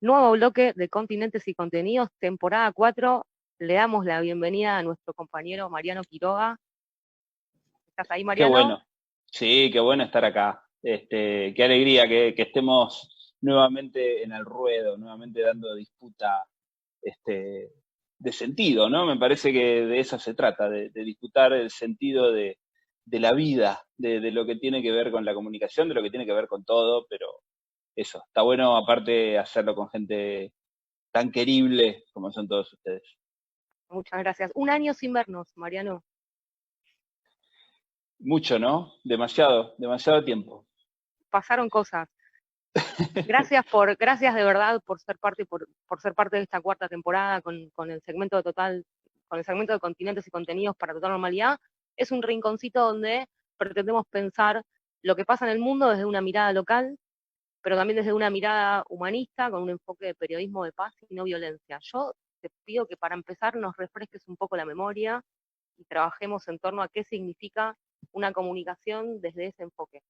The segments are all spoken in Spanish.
Nuevo bloque de Continentes y Contenidos, temporada 4. Le damos la bienvenida a nuestro compañero Mariano Quiroga. ¿Estás ahí, Qué Mariano? bueno, sí, qué bueno estar acá. Qué alegría que estemos nuevamente en el ruedo, nuevamente dando disputa este, de sentido, ¿no? Me parece que de eso se trata, de disputar el sentido de la vida, de lo que tiene que ver con la comunicación, de lo que tiene que ver con todo, pero eso, está bueno aparte hacerlo con gente tan querible como son todos ustedes. Muchas gracias. Un año sin vernos, Mariano. Mucho, ¿no? Demasiado, demasiado tiempo. Pasaron cosas. Gracias de verdad por ser parte de esta cuarta temporada con el segmento de con el segmento de Continentes y Contenidos para Total Normalidad. Es un rinconcito donde pretendemos pensar lo que pasa en el mundo desde una mirada local, pero también desde una mirada humanista, con un enfoque de periodismo de paz y no violencia. Yo te pido que para empezar nos refresques un poco la memoria y trabajemos en torno a qué significa una comunicación desde ese enfoque.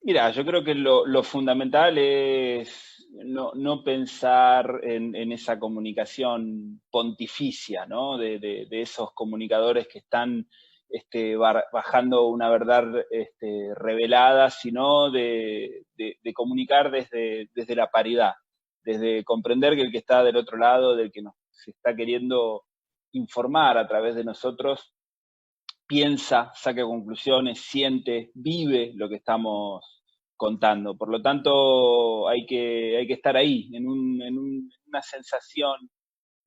Mira, yo creo que lo fundamental es no pensar en esa comunicación pontificia, ¿no? De esos comunicadores que están bajando una verdad revelada, sino de comunicar desde la paridad, desde comprender que el que está del otro lado, del que nos se está queriendo informar a través de nosotros, piensa, saca conclusiones, siente, vive lo que estamos contando. Por lo tanto, hay que estar ahí, una sensación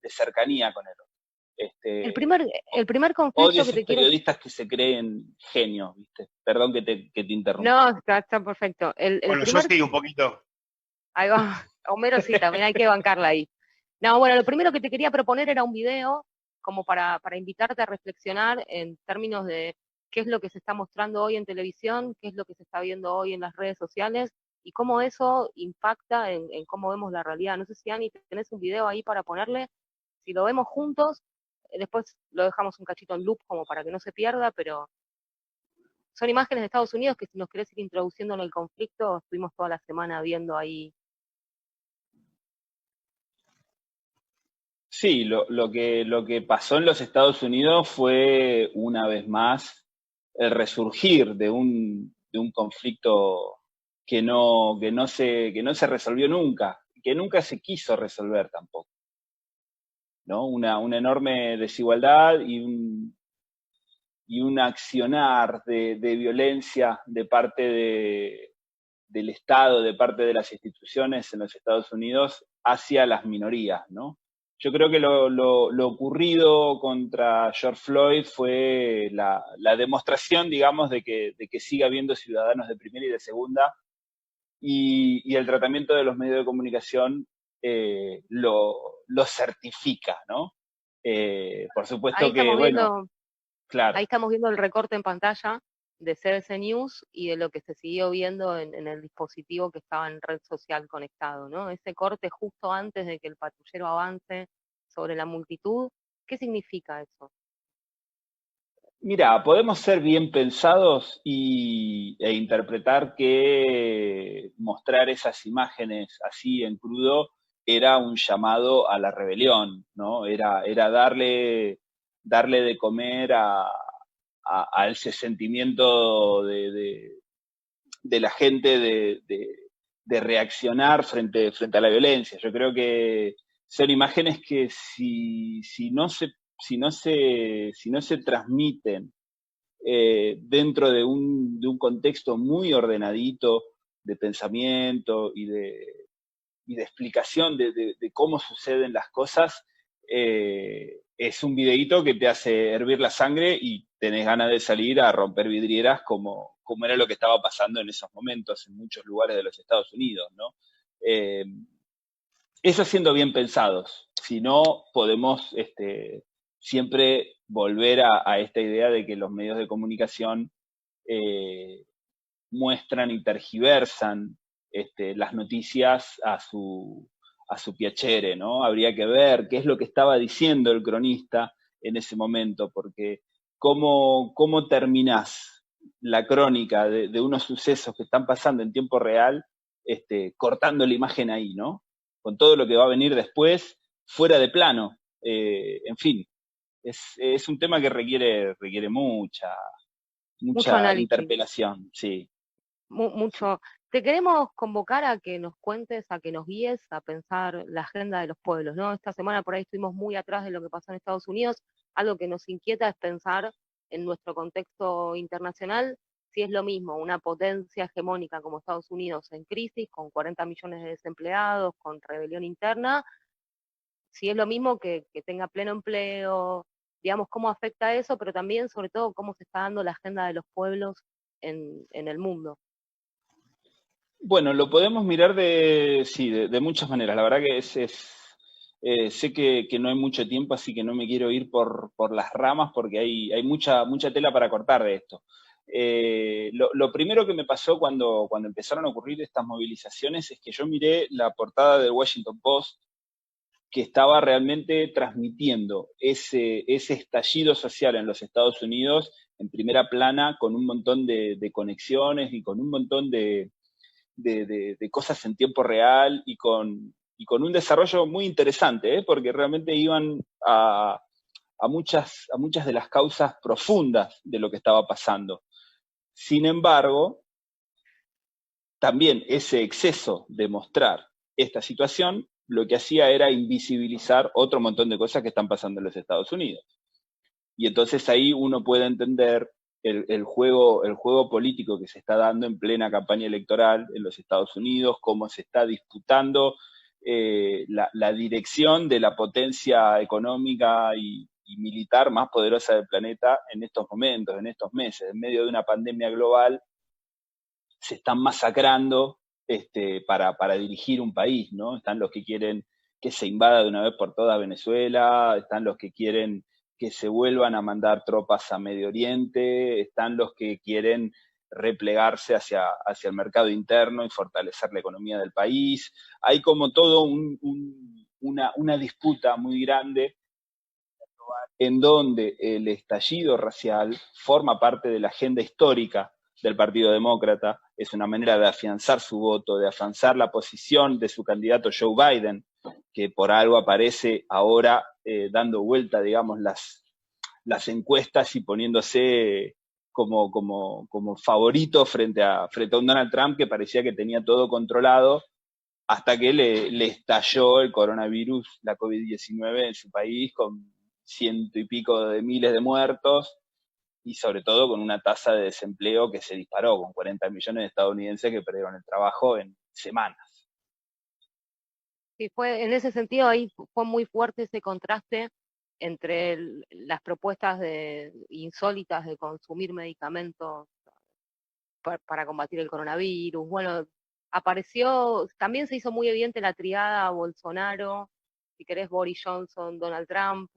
de cercanía con él. El Este, primer, el primer Odio conflicto que esos te quiero... periodistas que se creen genios, ¿viste? Perdón que te interrumpa. No, está perfecto. El Bueno, yo primer... sí, un poquito. Ahí va, Homero sí, también hay que bancarla ahí. No, bueno, lo primero que te quería proponer era un video como para invitarte a reflexionar en términos de qué es lo que se está mostrando hoy en televisión, qué es lo que se está viendo hoy en las redes sociales y cómo eso impacta en cómo vemos la realidad. No sé si, Ani, tenés un video ahí para ponerle. Si lo vemos juntos, después lo dejamos un cachito en loop como para que no se pierda, pero son imágenes de Estados Unidos que si nos querés ir introduciendo en el conflicto, estuvimos toda la semana viendo ahí. Sí, lo que pasó en los Estados Unidos fue, una vez más, el resurgir de un conflicto que no se resolvió nunca, que nunca se quiso resolver tampoco, ¿no? Una enorme desigualdad y un accionar de violencia de parte del Estado, de parte de las instituciones en los Estados Unidos hacia las minorías, ¿no? Yo creo que lo ocurrido contra George Floyd fue la demostración, digamos, de que sigue habiendo ciudadanos de primera y de segunda, y el tratamiento de los medios de comunicación lo certifica, ¿no? Por Ahí supuesto que, estamos bueno, viendo claro. Ahí estamos viendo el recorte en pantalla de CBC News y de lo que se siguió viendo en el dispositivo que estaba en red social conectado, ¿no? Ese corte justo antes de que el patrullero avance sobre la multitud, ¿qué significa eso? Mira, podemos ser bien pensados e interpretar que mostrar esas imágenes así en crudo era un llamado a la rebelión, ¿no? Era darle de comer a ese sentimiento de la gente de reaccionar frente a la violencia. Yo creo que son imágenes que si no se transmiten dentro de un contexto muy ordenadito de pensamiento y de explicación de cómo suceden las cosas, es un videíto que te hace hervir la sangre y tenés ganas de salir a romper vidrieras como era lo que estaba pasando en esos momentos en muchos lugares de los Estados Unidos, ¿no? Eh, Eso siendo bien pensados, si no podemos siempre volver a esta idea de que los medios de comunicación eh, muestran y tergiversan las noticias a su piacere, ¿no? Habría que ver qué es lo que estaba diciendo el cronista en ese momento, porque cómo terminás la crónica de unos sucesos que están pasando en tiempo real, cortando la imagen ahí, ¿no? con todo lo que va a venir después, fuera de plano. En fin, es un tema que requiere Mucho mucha análisis. interpelación, sí. Mucho. Te queremos convocar a que nos cuentes, a que nos guíes a pensar la agenda de los pueblos, ¿no? Esta semana por ahí estuvimos muy atrás de lo que pasó en Estados Unidos. Algo que nos inquieta es pensar en nuestro contexto internacional, si es lo mismo una potencia hegemónica como Estados Unidos en crisis, con 40 millones de desempleados, con rebelión interna, si es lo mismo que tenga pleno empleo, digamos, cómo afecta eso, pero también, sobre todo, cómo se está dando la agenda de los pueblos en el mundo. Bueno, lo podemos mirar sí, de muchas maneras. La verdad que sé que no hay mucho tiempo, así que no me quiero ir por las ramas porque hay mucha tela para cortar de esto. Lo primero que me pasó cuando empezaron a ocurrir estas movilizaciones es que yo miré la portada del Washington Post, que estaba realmente transmitiendo ese estallido social en los Estados Unidos en primera plana, con un montón de conexiones y con un montón de cosas en tiempo real y con un desarrollo muy interesante, porque realmente iban a muchas de las causas profundas de lo que estaba pasando. Sin embargo, también ese exceso de mostrar esta situación lo que hacía era invisibilizar otro montón de cosas que están pasando en los Estados Unidos. Y entonces ahí uno puede entender el juego político que se está dando en plena campaña electoral en los Estados Unidos, cómo se está disputando la dirección de la potencia económica y militar más poderosa del planeta en estos momentos, en estos meses, en medio de una pandemia global. Se están masacrando para dirigir un país, ¿no? Están los que quieren que se invada de una vez por todas Venezuela, están los que quieren que se vuelvan a mandar tropas a Medio Oriente, están los que quieren replegarse hacia el mercado interno y fortalecer la economía del país. Hay como todo una disputa muy grande en donde el estallido racial forma parte de la agenda histórica del Partido Demócrata, es una manera de afianzar su voto, de afianzar la posición de su candidato Joe Biden, que por algo aparece ahora dando vuelta, digamos, las encuestas y poniéndose como favorito frente a un Donald Trump que parecía que tenía todo controlado hasta que le estalló el coronavirus, la COVID-19 en su país, con ciento y pico de miles de muertos y sobre todo con una tasa de desempleo que se disparó, con 40 millones de estadounidenses que perdieron el trabajo en semanas. Sí, en ese sentido ahí fue muy fuerte ese contraste entre las propuestas insólitas de consumir medicamentos para combatir el coronavirus. Bueno, también se hizo muy evidente la triada Bolsonaro, si querés Boris Johnson, Donald Trump.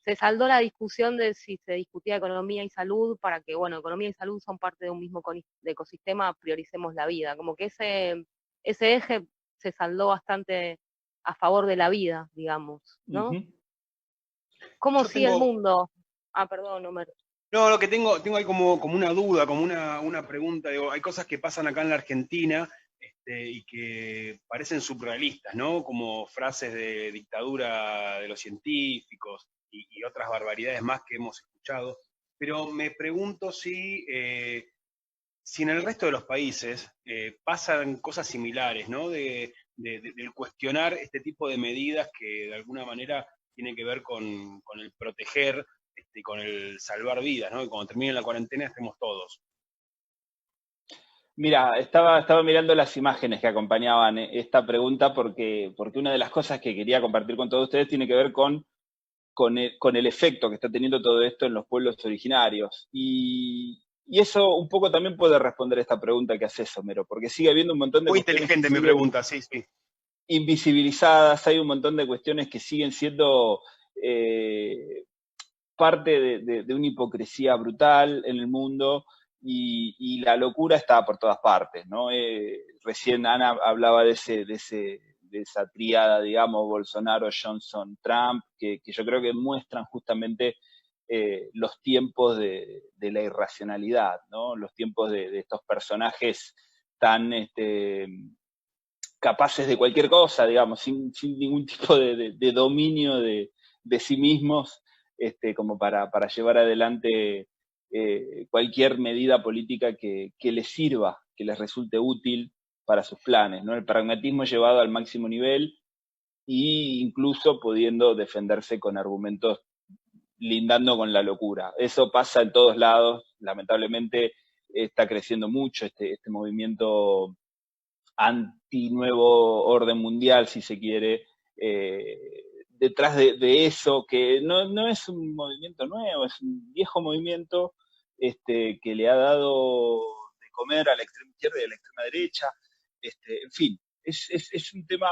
Se saldó la discusión de si se discutía economía y salud para que, bueno, economía y salud son parte de un mismo ecosistema, prioricemos la vida. Como que ese eje se saldó bastante a favor de la vida, digamos, ¿no? Uh-huh. ¿Cómo Yo sigue el tengo, mundo? Ah, perdón, Homer. no, lo que tengo ahí como una duda, como una pregunta. Digo, hay cosas que pasan acá en la Argentina y que parecen surrealistas, ¿no? Como frases de dictadura de los científicos y otras barbaridades más que hemos escuchado. Pero me pregunto si en el resto de los países pasan cosas similares, ¿no? Del cuestionar este tipo de medidas que de alguna manera tienen que ver con el proteger, con el salvar vidas, ¿no? Y cuando termine la cuarentena estemos todos. Mira, estaba mirando las imágenes que acompañaban esta pregunta porque una de las cosas que quería compartir con todos ustedes tiene que ver con el efecto que está teniendo todo esto en los pueblos originarios. Y eso un poco también puede responder esta pregunta que haces, Homero, porque sigue habiendo un montón de Muy cuestiones que inteligente mi siguen pregunta, sí, sí. invisibilizadas, hay un montón de cuestiones que siguen siendo parte de una hipocresía brutal en el mundo y la locura está por todas partes, ¿no? Recién Ana hablaba de esa tríada, digamos, Bolsonaro, Johnson, Trump, que yo creo que muestran justamente los tiempos de la irracionalidad, ¿no? Los tiempos de estos personajes tan capaces de cualquier cosa, digamos, sin ningún tipo de dominio de sí mismos, como para llevar adelante cualquier medida política que les sirva, que les resulte útil para sus planes, ¿no? El pragmatismo llevado al máximo nivel e incluso pudiendo defenderse con argumentos lindando con la locura. Eso pasa en todos lados, lamentablemente está creciendo mucho este movimiento anti-nuevo orden mundial, si se quiere, detrás de eso, que no es un movimiento nuevo, es un viejo movimiento que le ha dado de comer a la extrema izquierda y a la extrema derecha. En fin, es un tema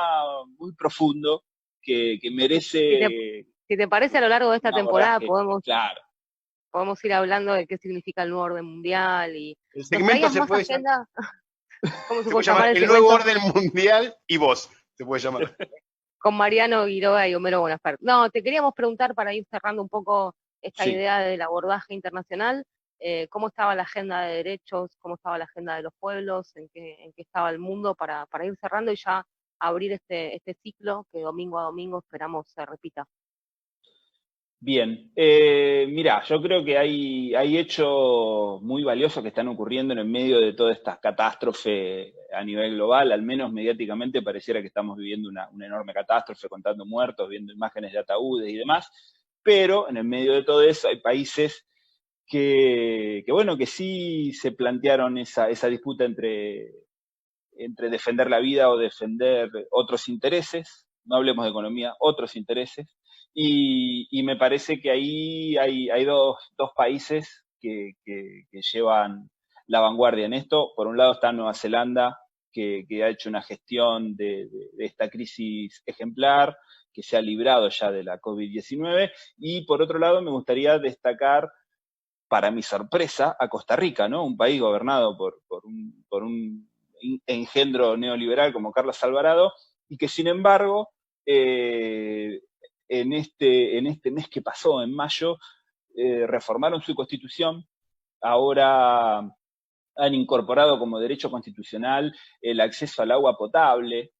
muy profundo que merece Si te parece, a lo largo de esta un temporada abordaje, claro. podemos ir hablando de qué significa el nuevo orden mundial y El nos segmento traías se más puede agenda. ¿Cómo se se puede puede llamar llamar el El Nuevo segmento? Orden Mundial y vos, se puede llamar. Con Mariano Guiroa y Homero Bonafert. No, te queríamos preguntar para ir cerrando un poco esta Sí. idea del abordaje internacional, cómo estaba la agenda de derechos, cómo estaba la agenda de los pueblos, en qué estaba el mundo para ir cerrando y ya abrir este ciclo que domingo a domingo esperamos se repita. Bien, mirá, yo creo que hay hechos muy valiosos que están ocurriendo en el medio de toda esta catástrofe a nivel global, al menos mediáticamente pareciera que estamos viviendo una enorme catástrofe, contando muertos, viendo imágenes de ataúdes y demás, pero en el medio de todo eso hay países bueno, que sí se plantearon esa disputa entre defender la vida o defender otros intereses, no hablemos de economía, otros intereses, y me parece que ahí hay dos países que llevan la vanguardia en esto. Por un lado está Nueva Zelanda, que ha hecho una gestión de esta crisis ejemplar, que se ha librado ya de la COVID-19, y por otro lado me gustaría destacar, para mi sorpresa, a Costa Rica, ¿no? Un país gobernado por un engendro neoliberal como Carlos Alvarado, y que sin embargo, en este mes que pasó, en mayo, reformaron su constitución. Ahora han incorporado como derecho constitucional el acceso al agua potable.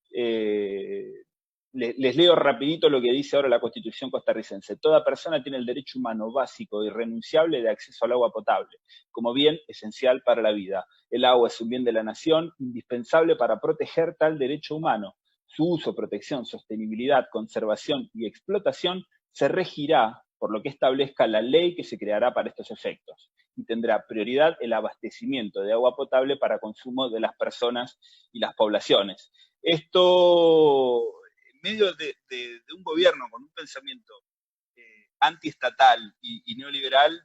Les leo rapidito lo que dice ahora la Constitución costarricense. Toda persona tiene el derecho humano básico e irrenunciable de acceso al agua potable, como bien esencial para la vida. El agua es un bien de la nación, indispensable para proteger tal derecho humano. Su uso, protección, sostenibilidad, conservación y explotación se regirá por lo que establezca la ley que se creará para estos efectos, y tendrá prioridad el abastecimiento de agua potable para consumo de las personas y las poblaciones. Esto, en medio de un gobierno con un pensamiento antiestatal y neoliberal,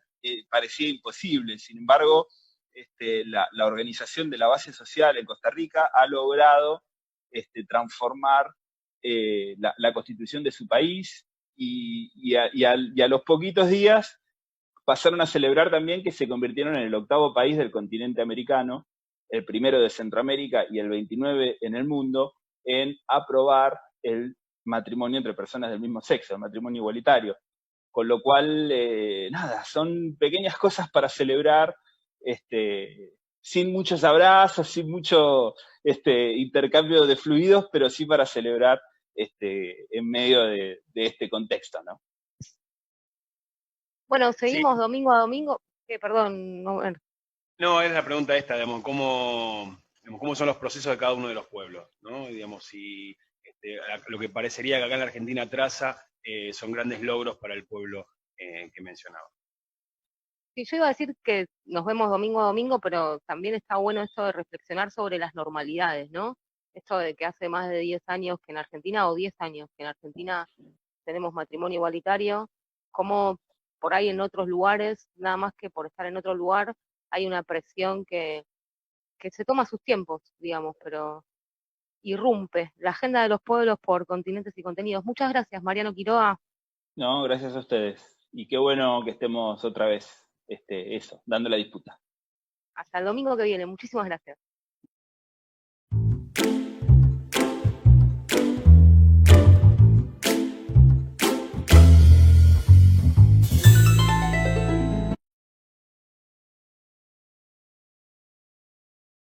parecía imposible. Sin embargo, la organización de la base social en Costa Rica ha logrado transformar la constitución de su país, y a los poquitos días pasaron a celebrar también que se convirtieron en el 8º país del continente americano, el primero de Centroamérica y el 29 en el mundo, en aprobar el matrimonio entre personas del mismo sexo, el matrimonio igualitario. Con lo cual, nada, son pequeñas cosas para celebrar, sin muchos abrazos, sin mucho intercambio de fluidos, pero sí para celebrar en medio de este contexto, ¿no? Bueno, Sí, seguimos domingo a domingo. Perdón, no, es la pregunta esta, digamos, cómo son los procesos de cada uno de los pueblos, ¿no? Y, digamos, si lo que parecería que acá en la Argentina traza son grandes logros para el pueblo que mencionaba. sí, yo iba a decir que nos vemos domingo a domingo, pero también está bueno esto de reflexionar sobre las normalidades, ¿no? Esto de que hace más de 10 años que en Argentina, o 10 años que en Argentina tenemos matrimonio igualitario, como por ahí en otros lugares, nada más que por estar en otro lugar, hay una presión que se toma sus tiempos, digamos, pero irrumpe la agenda de los pueblos por continentes y contenidos. Muchas gracias, Mariano Quiroga. No, gracias a ustedes. Y qué bueno que estemos otra vez, dando la disputa. Hasta el domingo que viene. Muchísimas gracias.